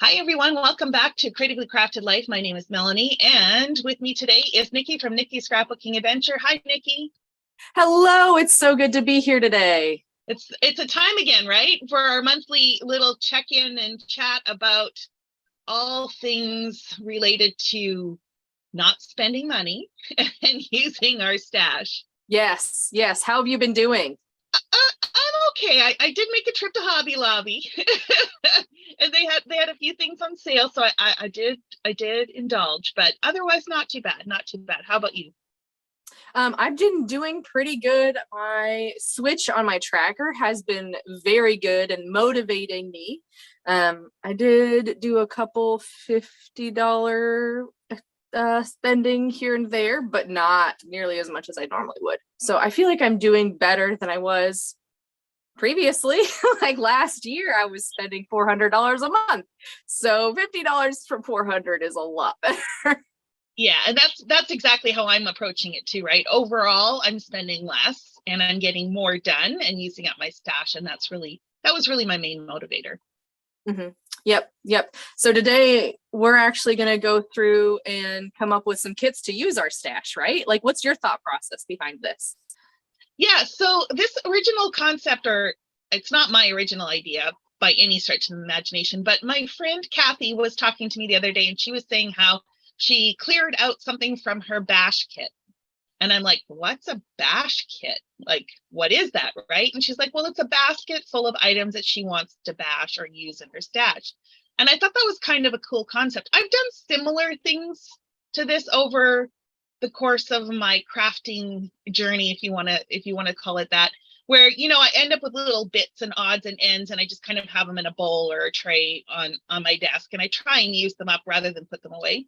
Hi, everyone. Welcome back to Creatively Crafted Life. My name is Melanie, and with me today is Nikki from Nikki's Scrapbooking Adventure. Hi, Nikki. Hello, it's so good to be here today. It's a time again, right, for our monthly little check-in and chat about all things related to not spending money and using our stash. Yes. How have you been doing? I'm okay. I did make a trip to Hobby Lobby, and they had a few things on sale, so I did indulge, but otherwise not too bad. Not too bad. How about you? I've been doing pretty good. My switch on my tracker has been very good and motivating me. I did do a couple $50 spending here and there, but not nearly as much as I normally would. So I feel like I'm doing better than I was previously. Like last year, I was spending $400 a month. So $50 from 400 is a lot better. Yeah, and that's exactly how I'm approaching it too, right? Overall, I'm spending less and I'm getting more done and using up my stash, and that was really my main motivator. Mm-hmm. Yep. So today we're actually going to go through and come up with some kits to use our stash, right? Like, what's your thought process behind this? Yeah, so this original concept, or it's not my original idea by any stretch of the imagination, but my friend Kathy was talking to me the other day and she was saying how she cleared out something from her Bash-ket. And I'm like, what's a Bash-ket? Like, what is that, right? And she's like, well, it's a basket full of items that she wants to bash or use in her stash. And I thought that was kind of a cool concept. I've done similar things to this over the course of my crafting journey, if you want to call it that, where I end up with little bits and odds and ends, and I just kind of have them in a bowl or a tray on my desk, and I try and use them up rather than put them away.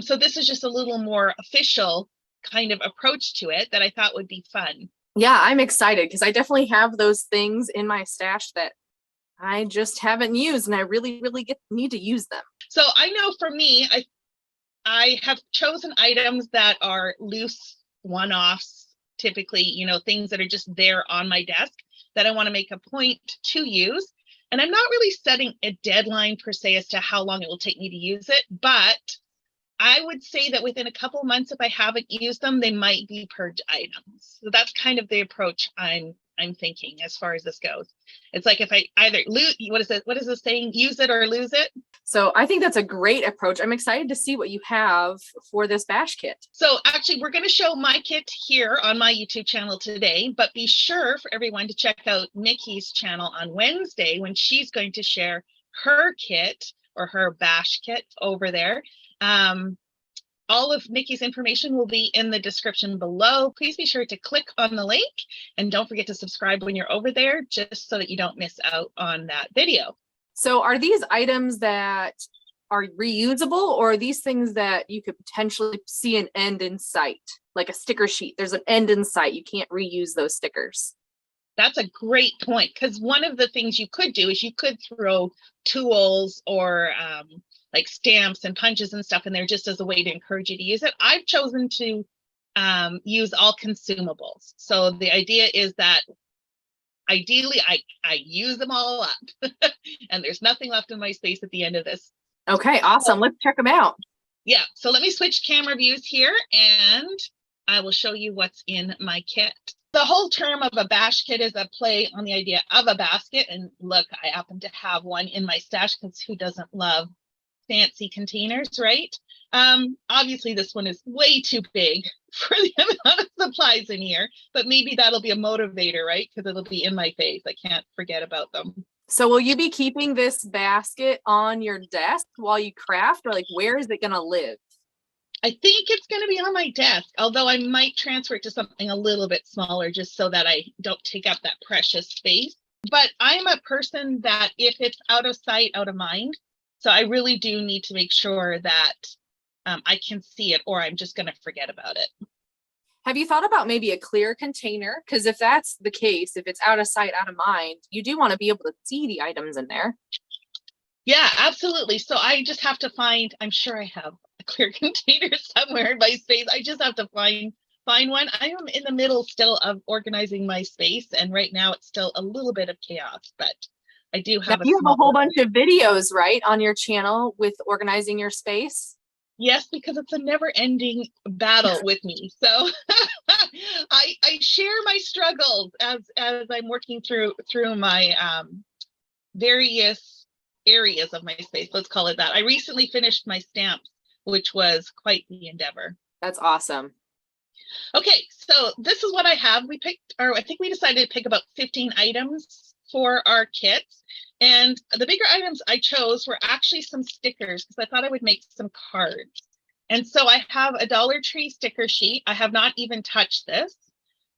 So this is just a little more official kind of approach to it that I thought would be fun. Yeah, I'm excited because I definitely have those things in my stash that I just haven't used, and I really, really need to use them. So I know for me, I have chosen items that are loose one-offs, typically, things that are just there on my desk that I want to make a point to use. And I'm not really setting a deadline per se as to how long it will take me to use it, but I would say that within a couple of months, if I haven't used them, they might be purge items. So that's kind of the approach I'm thinking as far as this goes. It's like if I either lose, what is this saying? Use it or lose it. So I think that's a great approach. I'm excited to see what you have for this bash kit. So actually, we're going to show my kit here on my YouTube channel today, but be sure for everyone to check out Nikki's channel on Wednesday when she's going to share her kit or her bash kit over there. All of Nikki's information will be in the description below. Please be sure to click on the link and don't forget to subscribe when you're over there, just so that you don't miss out on that video. So are these items that are reusable, or are these things that you could potentially see an end in sight, like a sticker sheet? There's an end in sight. You can't reuse those stickers. That's a great point, because one of the things you could do is you could throw tools or like stamps and punches and stuff in there just as a way to encourage you to use it. I've chosen to use all consumables. So the idea is that ideally I use them all up and there's nothing left in my space at the end of this. Okay, awesome. Let's check them out. Yeah, so let me switch camera views here and I will show you what's in my kit. The whole term of a bash kit is a play on the idea of a basket. And look, I happen to have one in my stash because who doesn't love fancy containers, right? Obviously this one is way too big for the amount of supplies in here, but maybe that'll be a motivator, right? Because it'll be in my face. I can't forget about them. So will you be keeping this basket on your desk while you craft, or like where is it going to live? I think it's going to be on my desk, although I might transfer it to something a little bit smaller just so that I don't take up that precious space. But I'm a person that if it's out of sight, out of mind. So I really do need to make sure that I can see it, or I'm just going to forget about it. Have you thought about maybe a clear container? Because if that's the case, if it's out of sight, out of mind, you do want to be able to see the items in there. Yeah, absolutely. So I just have to find, I'm sure I have a clear container somewhere in my space. I just have to find one. I am in the middle still of organizing my space, and right now it's still a little bit of chaos, but I do Now have a you have a small whole one. bunch of videos, right, on your channel with organizing your space? Yes, because it's a never-ending battle with me. So I share my struggles as I'm working through my various areas of my space. Let's call it that. I recently finished my stamps, which was quite the endeavor. That's awesome. Okay, so this is what I have. We picked, or I think we decided to pick about 15 items for our kits. And the bigger items I chose were actually some stickers because I thought I would make some cards. And so I have a Dollar Tree sticker sheet. I have not even touched this.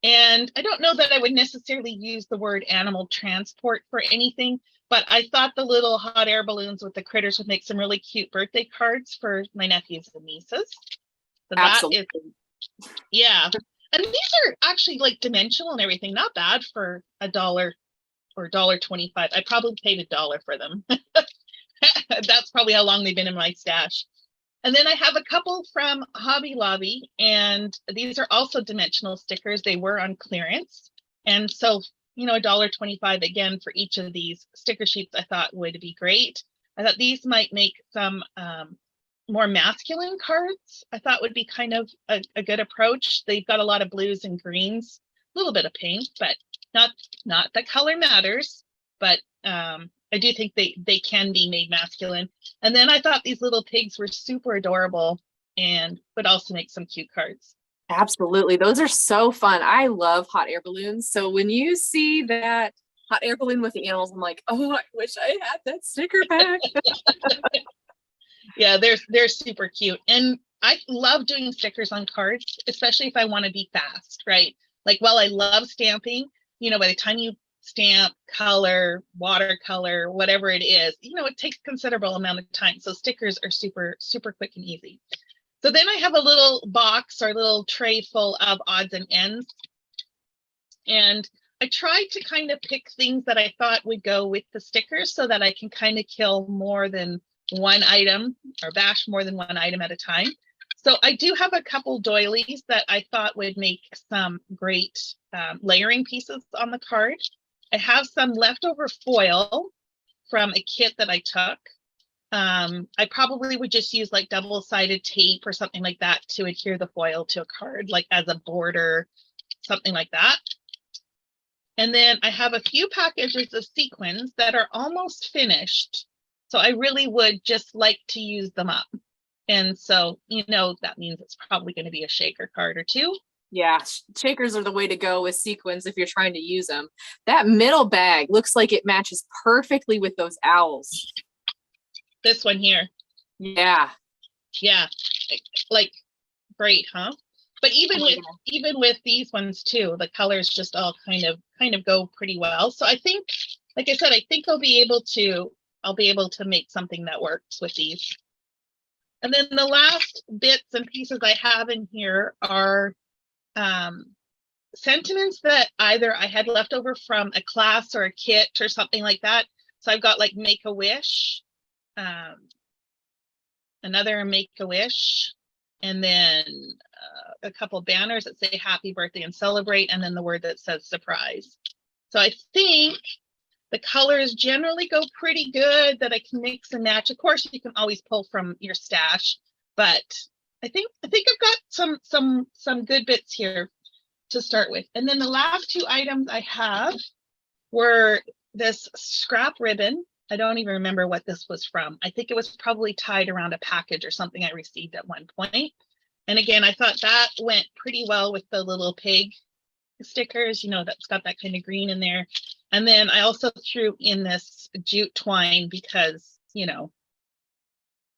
And I don't know that I would necessarily use the word animal transport for anything, but I thought the little hot air balloons with the critters would make some really cute birthday cards for my nephews and nieces. So that is, Absolutely. yeah. And these are actually like dimensional and everything, not bad for $1 or $1.25. I probably paid $1 for them. That's probably how long they've been in my stash. And then I have a couple from Hobby Lobby, and these are also dimensional stickers. They were on clearance. And so, $1.25 again for each of these sticker sheets I thought would be great. I thought these might make some more masculine cards. I thought would be kind of a good approach. They've got a lot of blues and greens, a little bit of pink, but not that color matters. But I do think they can be made masculine. And then I thought these little pigs were super adorable and would also make some cute cards. Absolutely. Those are so fun. I love hot air balloons. So when you see that hot air balloon with the animals, I'm like, oh, I wish I had that sticker pack. Yeah, they're super cute. And I love doing stickers on cards, especially if I want to be fast, right? Like, while I love stamping, by the time you stamp, color, watercolor, whatever it is, it takes a considerable amount of time. So stickers are super, super quick and easy. So then I have a little box or little tray full of odds and ends. And I tried to kind of pick things that I thought would go with the stickers so that I can kind of kill more than one item or bash more than one item at a time. So I do have a couple doilies that I thought would make some great layering pieces on the card. I have some leftover foil from a kit that I took. I probably would just use like double-sided tape or something like that to adhere the foil to a card, like as a border, something like that. And then I have a few packages of sequins that are almost finished. So I really would just like to use them up. And so, that means it's probably going to be a shaker card or two. Yeah, shakers are the way to go with sequins if you're trying to use them. That middle bag looks like it matches perfectly with those owls. This one here. Yeah. Yeah. Like, great, huh? But even with these ones too, the colors just all kind of go pretty well. So I think, like I said, I think I'll be able to make something that works with these. And then the last bits and pieces I have in here are sentiments that either I had left over from a class or a kit or something like that. So I've got like Make a Wish, another Make a Wish, and then a couple banners that say happy birthday and celebrate, and then the word that says surprise. So I think the colors generally go pretty good that I can mix and match. Of course, you can always pull from your stash, but I think I've got some good bits here to start with. And then the last two items I have were this scrap ribbon. I don't even remember what this was from. I think it was probably tied around a package or something I received at one point. And again, I thought that went pretty well with the little pig stickers, that's got that kind of green in there. And then I also threw in this jute twine because,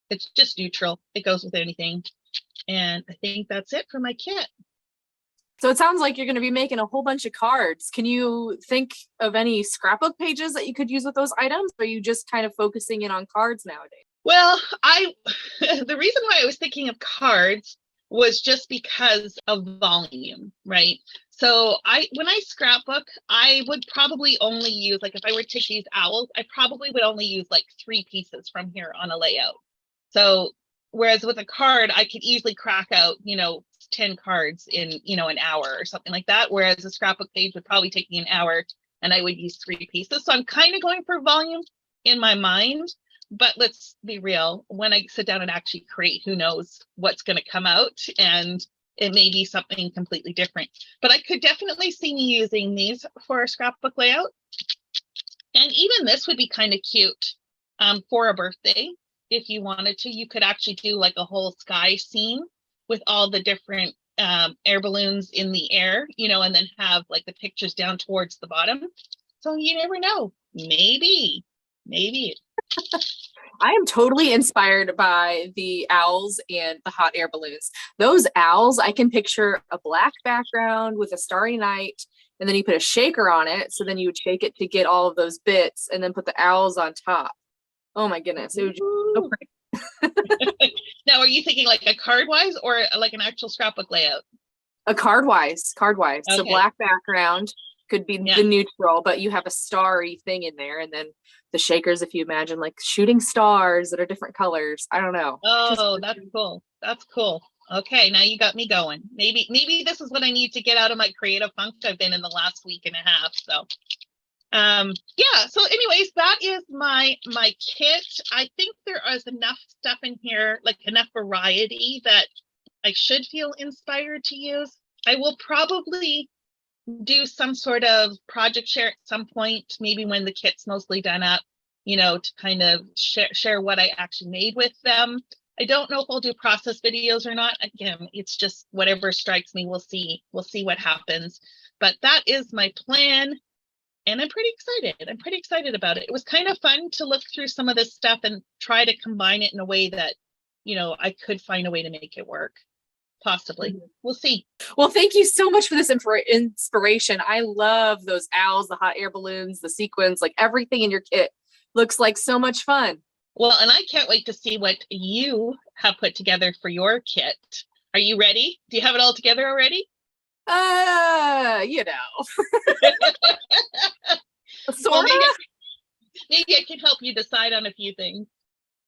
it's just neutral. It goes with anything. And I think that's it for my kit. So it sounds like you're going to be making a whole bunch of cards. Can you think of any scrapbook pages that you could use with those items? Or are you just kind of focusing in on cards nowadays? Well, the reason why I was thinking of cards was just because of volume, right? So when I scrapbook, I would probably only use, like, if I were to use owls, I probably would only use like 3 pieces from here on a layout. So whereas with a card, I could easily crack out, 10 cards in, an hour or something like that. Whereas a scrapbook page would probably take me an hour and I would use 3 pieces. So I'm kind of going for volume in my mind, but let's be real. When I sit down and actually create, who knows what's going to come out, and it may be something completely different. But I could definitely see me using these for a scrapbook layout. And even this would be kind of cute for a birthday. If you wanted to, you could actually do like a whole sky scene with all the different air balloons in the air, you know, and then have like the pictures down towards the bottom. So you never know. Maybe. I am totally inspired by the owls and the hot air balloons. Those owls, I can picture a black background with a starry night, and then you put a shaker on it. So then you would shake it to get all of those bits and then put the owls on top. Oh my goodness. It would just be so pretty. Now, are you thinking like a card wise or like an actual scrapbook layout? A card wise. Okay. So black background could be the neutral, but you have a starry thing in there, and then the shakers, if you imagine like shooting stars that are different colors. I don't know. Oh, that's cool. That's cool. Okay, now you got me going. Maybe this is what I need to get out of my creative funk I've been in the last week and a half. So yeah, so anyways, that is my kit. I think there is enough stuff in here, like enough variety, that I should feel inspired to use. I will probably do some sort of project share at some point, maybe when the kit's mostly done up, you know, to kind of share what I actually made with them. I don't know if I'll do process videos or not. Again, it's just whatever strikes me. We'll see what happens. But that is my plan. And I'm pretty excited. I'm pretty excited about it. It was kind of fun to look through some of this stuff and try to combine it in a way that, you know, I could find a way to make it work. Possibly. We'll see. Well, thank you so much for this inspiration. I love those owls, the hot air balloons, the sequins, like everything in your kit looks like so much fun. Well, and I can't wait to see what you have put together for your kit. Are you ready? Do you have it all together already? You know. So maybe I can help you decide on a few things.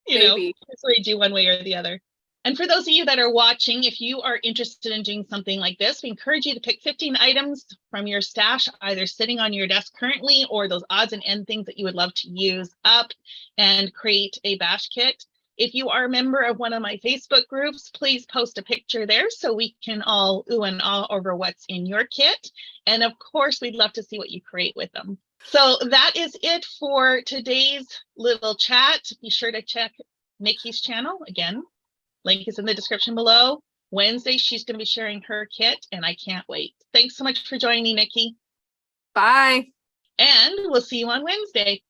You maybe. know, so we do one way or the other. And for those of you that are watching, if you are interested in doing something like this, we encourage you to pick 15 items from your stash, either sitting on your desk currently or those odds and end things that you would love to use up, and create a bash kit. If you are a member of one of my Facebook groups, please post a picture there so we can all ooh and ah over what's in your kit. And of course, we'd love to see what you create with them. So that is it for today's little chat. Be sure to check Nikki's channel again. Link is in the description below. Wednesday, she's going to be sharing her kit, and I can't wait. Thanks so much for joining me, Nikki. Bye. And we'll see you on Wednesday.